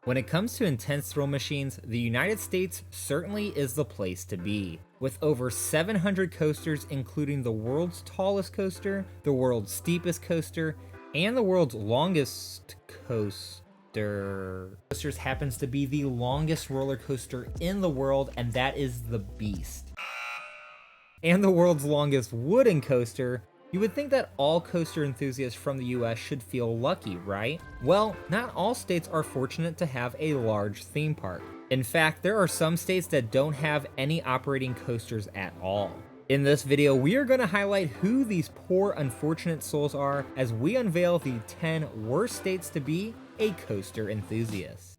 When it comes to intense thrill machines, the United States certainly is the place to be. With over 700 coasters, including the world's tallest coaster, the world's steepest coaster, and the world's longest coaster. Coasters happens to be the longest roller coaster in the world, and that is the Beast. And the world's longest wooden coaster. You would think that all coaster enthusiasts from the US should feel lucky, right? Well, not all states are fortunate to have a large theme park. In fact, there are some states that don't have any operating coasters at all. In this video, we are going to highlight who these poor unfortunate souls are as we unveil the 10 worst states to be a coaster enthusiast.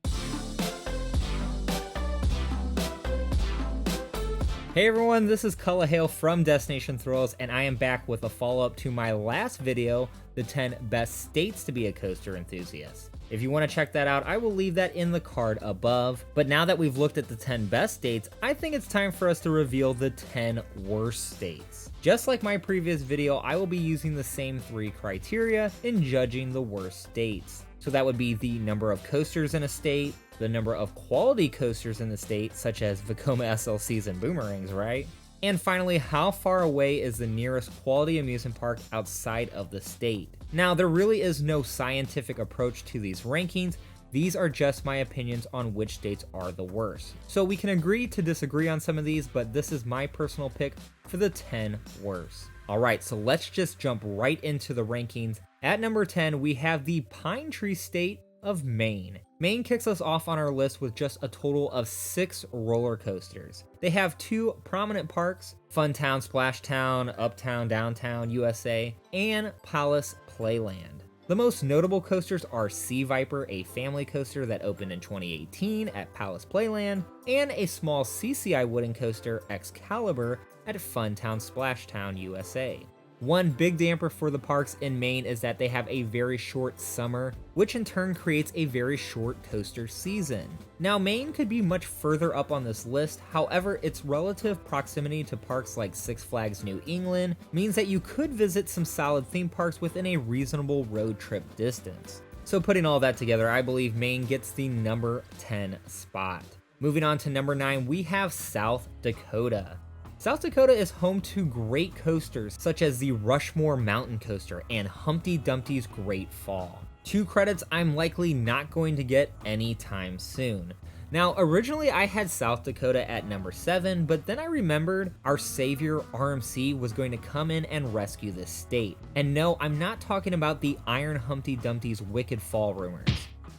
Hey everyone, this is Culahale from Destination Thrills, and I am back with a follow-up to my last video, the 10 best states to be a coaster enthusiast. If you want to check that out, I will leave that in the card above. But now that we've looked at the 10 best states, I think it's time for us to reveal the 10 worst states. Just like my previous video, I will be using the same 3 criteria in judging the worst states. So that would be the number of coasters in a state, the number of quality coasters in the state, such as Vekoma SLCs and Boomerangs, right? And finally, how far away is the nearest quality amusement park outside of the state? Now, there really is no scientific approach to these rankings. These are just my opinions on which states are the worst. So we can agree to disagree on some of these, but this is my personal pick for the 10 worst. Alright, so let's just jump right into the rankings. At number 10, we have the Pine Tree State of Maine. Maine kicks us off on our list with just a total of 6 roller coasters. They have 2 prominent parks, Funtown Splashtown, Uptown Downtown USA, and Palace Playland. The most notable coasters are Sea Viper, a family coaster that opened in 2018 at Palace Playland, and a small CCI wooden coaster, Excalibur, at Funtown Splashtown USA. One big damper for the parks in Maine is that they have a very short summer, which in turn creates a very short coaster season. Now, Maine could be much further up on this list, however, its relative proximity to parks like Six Flags New England means that you could visit some solid theme parks within a reasonable road trip distance. So putting all that together, I believe Maine gets the number 10 spot. Moving on to number 9, we have South Dakota. South Dakota is home to great coasters such as the Rushmore Mountain Coaster and Humpty Dumpty's Great Fall. 2 credits I'm likely not going to get anytime soon. Now, originally I had South Dakota at number 7, but then I remembered our savior RMC was going to come in and rescue this state. And no, I'm not talking about the Iron Humpty Dumpty's Wicked Fall rumors.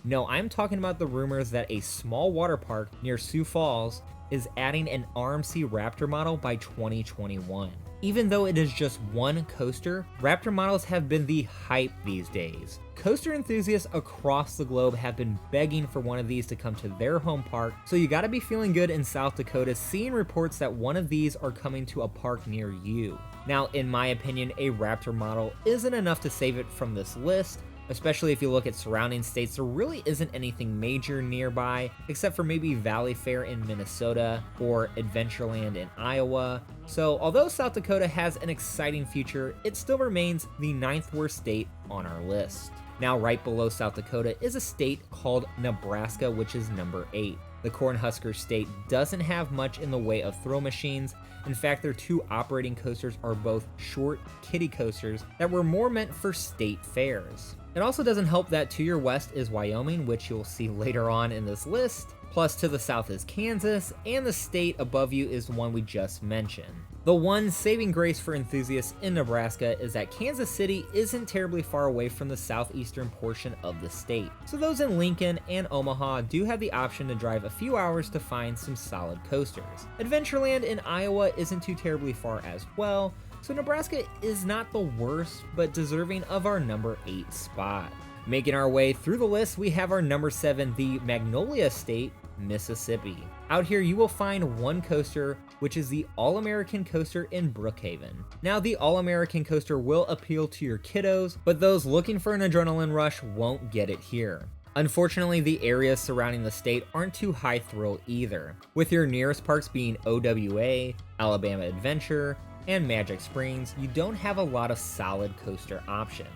No, I'm talking about the rumors that a small water park near Sioux Falls is adding an RMC Raptor model by 2021. Even though it is just one coaster, Raptor models have been the hype these days. Coaster enthusiasts across the globe have been begging for one of these to come to their home park, so you gotta be feeling good in South Dakota seeing reports that one of these are coming to a park near you. Now, in my opinion, a Raptor model isn't enough to save it from this list, especially if you look at surrounding states. There really isn't anything major nearby, except for maybe Valley Fair in Minnesota or Adventureland in Iowa. So although South Dakota has an exciting future, it still remains the 9th worst state on our list. Now, right below South Dakota is a state called Nebraska, which is number 8. The Cornhusker state doesn't have much in the way of thrill machines. In fact, their 2 operating coasters are both short kiddie coasters that were more meant for state fairs. It also doesn't help that to your west is Wyoming, which you'll see later on in this list, plus to the south is Kansas, and the state above you is the one we just mentioned. The one saving grace for enthusiasts in Nebraska is that Kansas City isn't terribly far away from the southeastern portion of the state, so those in Lincoln and Omaha do have the option to drive a few hours to find some solid coasters. Adventureland in Iowa isn't too terribly far as well, so Nebraska is not the worst, but deserving of our number 8 spot. Making our way through the list, we have our number 7, the Magnolia State, Mississippi. Out here you will find one coaster, which is the All-American Coaster in Brookhaven. Now, the All-American Coaster will appeal to your kiddos, but those looking for an adrenaline rush won't get it here. Unfortunately, the areas surrounding the state aren't too high thrill either, with your nearest parks being OWA, Alabama Adventure, and Magic Springs. You don't have a lot of solid coaster options.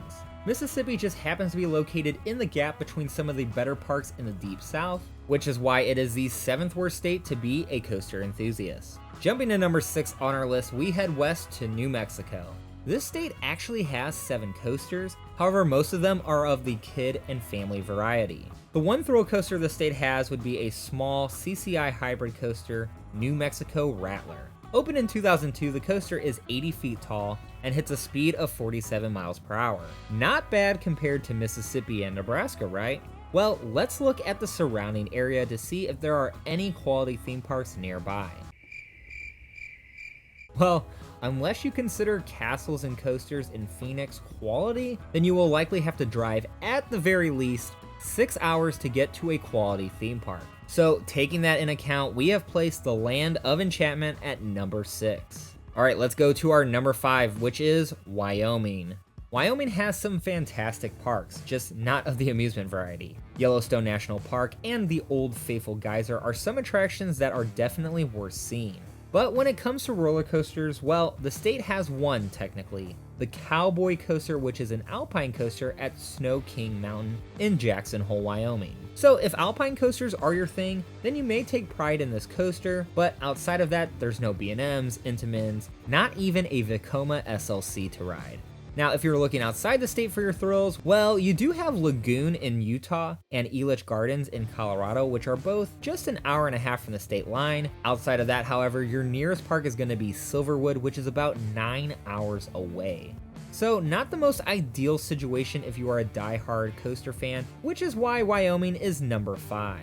Mississippi just happens to be located in the gap between some of the better parks in the Deep South, which is why it is the 7th worst state to be a coaster enthusiast. Jumping to number 6 on our list, we head west to New Mexico. This state actually has 7 coasters, however most of them are of the kid and family variety. The one thrill coaster the state has would be a small CCI hybrid coaster, New Mexico Rattler. Opened in 2002, the coaster is 80 feet tall and hits a speed of 47 miles per hour. Not bad compared to Mississippi and Nebraska, right? Well, let's look at the surrounding area to see if there are any quality theme parks nearby. Well, unless you consider castles and coasters in Phoenix quality, then you will likely have to drive at the very least 6 hours to get to a quality theme park. So taking that in account, we have placed the Land of Enchantment at number 6. Alright, let's go to our number 5, which is Wyoming. Wyoming has some fantastic parks, just not of the amusement variety. Yellowstone National Park and the Old Faithful Geyser are some attractions that are definitely worth seeing. But when it comes to roller coasters, well, the state has one technically, the Cowboy Coaster, which is an alpine coaster at Snow King Mountain in Jackson Hole, Wyoming. So if alpine coasters are your thing, then you may take pride in this coaster, but outside of that, there's no B&Ms, Intamins, not even a Vekoma SLC to ride. Now, if you're looking outside the state for your thrills, well, you do have Lagoon in Utah and Elitch Gardens in Colorado, which are both just an hour and a half from the state line. Outside of that, however, your nearest park is going to be Silverwood, which is about 9 hours away. So not the most ideal situation if you are a die-hard coaster fan, which is why Wyoming is number 5.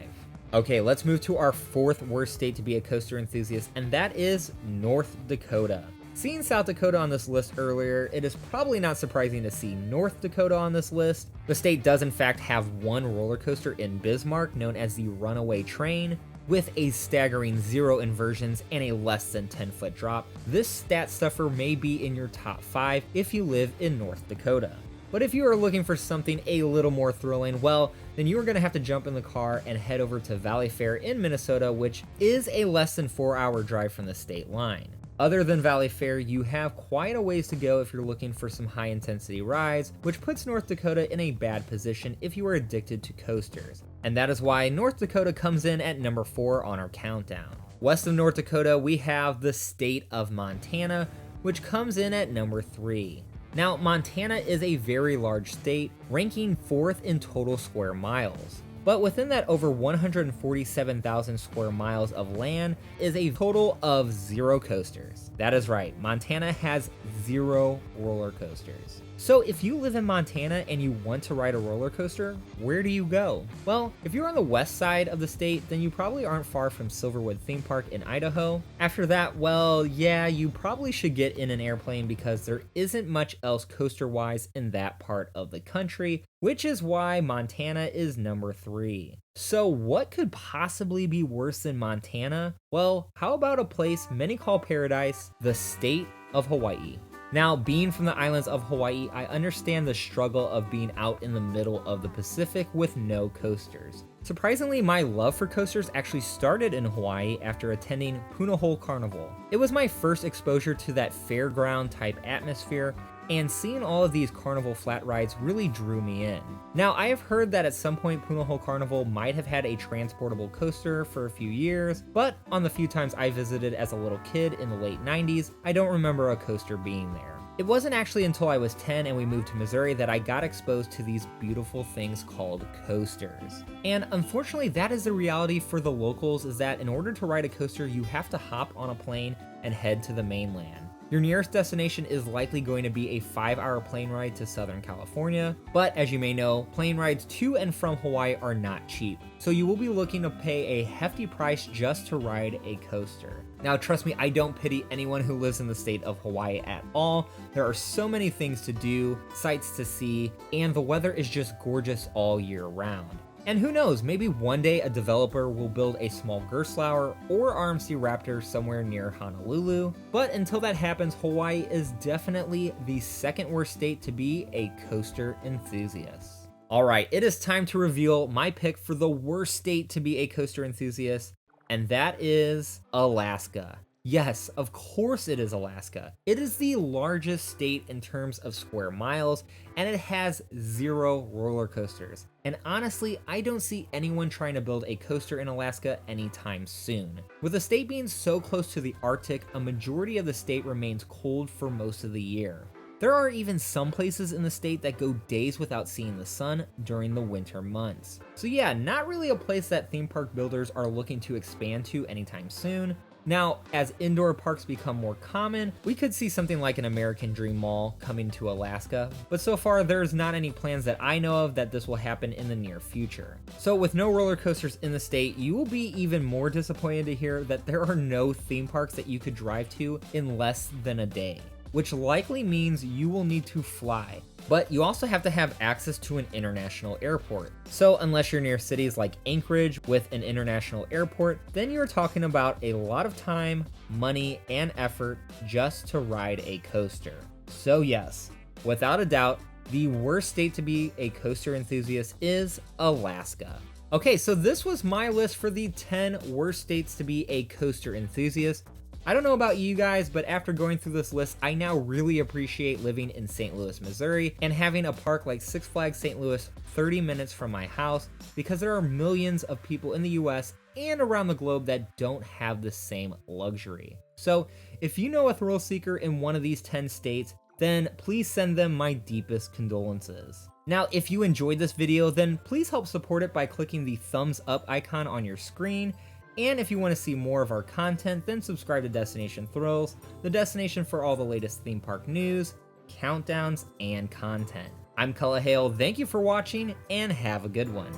Okay, let's move to our 4th worst state to be a coaster enthusiast, and that is North Dakota. Seeing South Dakota on this list earlier, it is probably not surprising to see North Dakota on this list. The state does in fact have one roller coaster in Bismarck known as the Runaway Train, with a staggering 0 inversions and a less than 10-foot drop. This stat stuffer may be in your top 5 if you live in North Dakota. But if you are looking for something a little more thrilling, well, then you are going to have to jump in the car and head over to Valley Fair in Minnesota, which is a less than 4-hour drive from the state line. Other than Valley Fair, you have quite a ways to go if you're looking for some high-intensity rides, which puts North Dakota in a bad position if you are addicted to coasters. And that is why North Dakota comes in at number 4 on our countdown. West of North Dakota, we have the state of Montana, which comes in at number 3. Now, Montana is a very large state, ranking 4th in total square miles. But within that over 147,000 square miles of land is a total of 0 coasters. That is right, Montana has 0 roller coasters. So if you live in Montana and you want to ride a roller coaster, where do you go? Well, if you're on the west side of the state, then you probably aren't far from Silverwood Theme Park in Idaho. After that, well, yeah, you probably should get in an airplane because there isn't much else coaster-wise in that part of the country, which is why Montana is number 3. So what could possibly be worse than Montana? Well, how about a place many call paradise, the state of Hawaii? Now, being from the islands of Hawaii, I understand the struggle of being out in the middle of the Pacific with no coasters. Surprisingly, my love for coasters actually started in Hawaii after attending Punahou Carnival. It was my first exposure to that fairground type atmosphere, and seeing all of these carnival flat rides really drew me in. Now, I have heard that at some point Punahou Carnival might have had a transportable coaster for a few years, but on the few times I visited as a little kid in the late 90s, I don't remember a coaster being there. It wasn't actually until I was 10 and we moved to Missouri that I got exposed to these beautiful things called coasters. And unfortunately, that is the reality for the locals, is that in order to ride a coaster, you have to hop on a plane and head to the mainland. Your nearest destination is likely going to be a 5-hour plane ride to Southern California, but as you may know, plane rides to and from Hawaii are not cheap, so you will be looking to pay a hefty price just to ride a coaster. Now trust me, I don't pity anyone who lives in the state of Hawaii at all. There are so many things to do, sights to see, and the weather is just gorgeous all year round. And who knows, maybe one day a developer will build a small Gerstlauer or RMC Raptor somewhere near Honolulu. But until that happens, Hawaii is definitely the 2nd worst state to be a coaster enthusiast. Alright, it is time to reveal my pick for the worst state to be a coaster enthusiast, and that is Alaska. Yes, of course it is Alaska. It is the largest state in terms of square miles, and it has 0 roller coasters. And honestly, I don't see anyone trying to build a coaster in Alaska anytime soon. With the state being so close to the Arctic, a majority of the state remains cold for most of the year. There are even some places in the state that go days without seeing the sun during the winter months. So yeah, not really a place that theme park builders are looking to expand to anytime soon. Now, as indoor parks become more common, we could see something like an American Dream Mall coming to Alaska, but so far there's not any plans that I know of that this will happen in the near future. So with no roller coasters in the state, you will be even more disappointed to hear that there are no theme parks that you could drive to in less than a day, which likely means you will need to fly. But you also have to have access to an international airport. So unless you're near cities like Anchorage with an international airport, then you're talking about a lot of time, money, and effort just to ride a coaster. So yes, without a doubt, the worst state to be a coaster enthusiast is Alaska. Okay, so this was my list for the 10 worst states to be a coaster enthusiast. I don't know about you guys, but after going through this list, I now really appreciate living in St. Louis, Missouri, and having a park like Six Flags St. Louis 30 minutes from my house, because there are millions of people in the US and around the globe that don't have the same luxury. So if you know a thrill seeker in one of these 10 states, then please send them my deepest condolences. Now, if you enjoyed this video, then please help support it by clicking the thumbs up icon on your screen. And if you want to see more of our content, then subscribe to Destination Thrills, the destination for all the latest theme park news, countdowns, and content. I'm Cullah Hale, thank you for watching, and have a good one.